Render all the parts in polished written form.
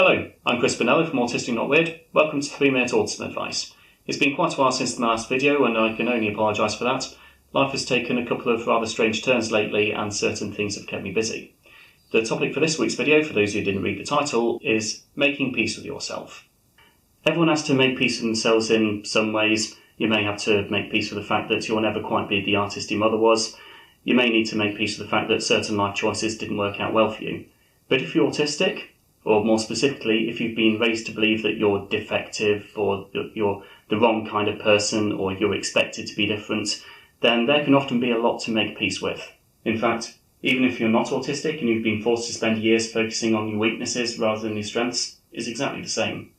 Hello, I'm Chris Bonello from Autism Not Weird. Welcome to 3-Minute Autism Advice. It's been quite a while since the last video and I can only apologise for that. Life has taken a couple of rather strange turns lately and certain things have kept me busy. The topic for this week's video, for those who didn't read the title, is making peace with yourself. Everyone has to make peace with themselves in some ways. You may have to make peace with the fact that you'll never quite be the artist your mother was. You may need to make peace with the fact that certain life choices didn't work out well for you. But if you're autistic, or more specifically, if you've been raised to believe that you're defective or you're the wrong kind of person or you're expected to be different, then there can often be a lot to make peace with. In fact, even if you're not autistic and you've been forced to spend years focusing on your weaknesses rather than your strengths, it's exactly the same.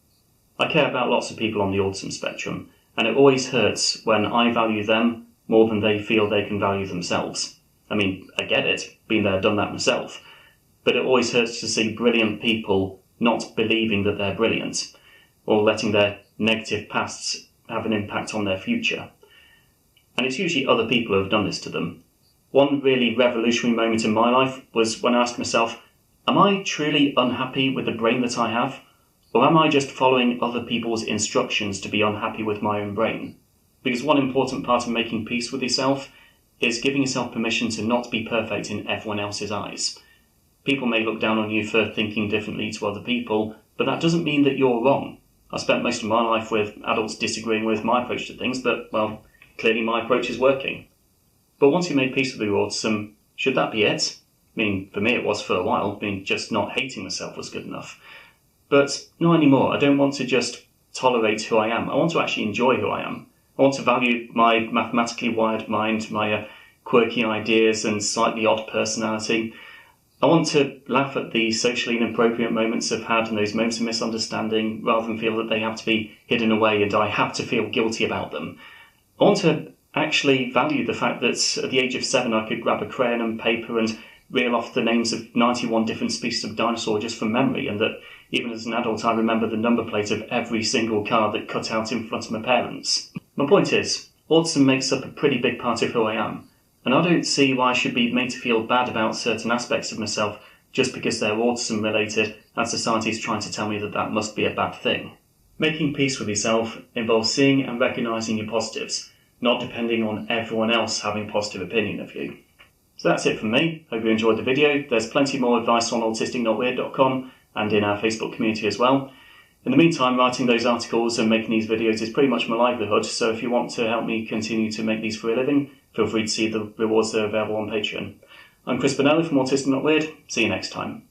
I care about lots of people on the autism spectrum, and it always hurts when I value them more than they feel they can value themselves. I mean, I get it, been there, done that myself. But it always hurts to see brilliant people not believing that they're brilliant, or letting their negative pasts have an impact on their future. And it's usually other people who have done this to them. One really revolutionary moment in my life was when I asked myself, am I truly unhappy with the brain that I have? Or am I just following other people's instructions to be unhappy with my own brain? Because one important part of making peace with yourself is giving yourself permission to not be perfect in everyone else's eyes. People may look down on you for thinking differently to other people, but that doesn't mean that you're wrong. I spent most of my life with adults disagreeing with my approach to things, but, well, clearly my approach is working. But once you made peace with your autism, should that be it? I mean, for me it was for a while. I mean, just not hating myself was good enough. But not anymore. I don't want to just tolerate who I am. I want to actually enjoy who I am. I want to value my mathematically wired mind, my quirky ideas and slightly odd personality. I want to laugh at the socially inappropriate moments I've had and those moments of misunderstanding rather than feel that they have to be hidden away and I have to feel guilty about them. I want to actually value the fact that at the age of 7 I could grab a crayon and paper and reel off the names of 91 different species of dinosaur just from memory, and that even as an adult I remember the number plate of every single car that cut out in front of my parents. My point is, autism makes up a pretty big part of who I am. And I don't see why I should be made to feel bad about certain aspects of myself just because they're autism related and society is trying to tell me that that must be a bad thing. Making peace with yourself involves seeing and recognising your positives, not depending on everyone else having a positive opinion of you. So that's it from me. Hope you enjoyed the video. There's plenty more advice on autisticnotweird.com and in our Facebook community as well. In the meantime, writing those articles and making these videos is pretty much my livelihood, so if you want to help me continue to make these for a living, feel free to see the rewards that are available on Patreon. I'm Chris Bonello from Autism Not Weird. See you next time.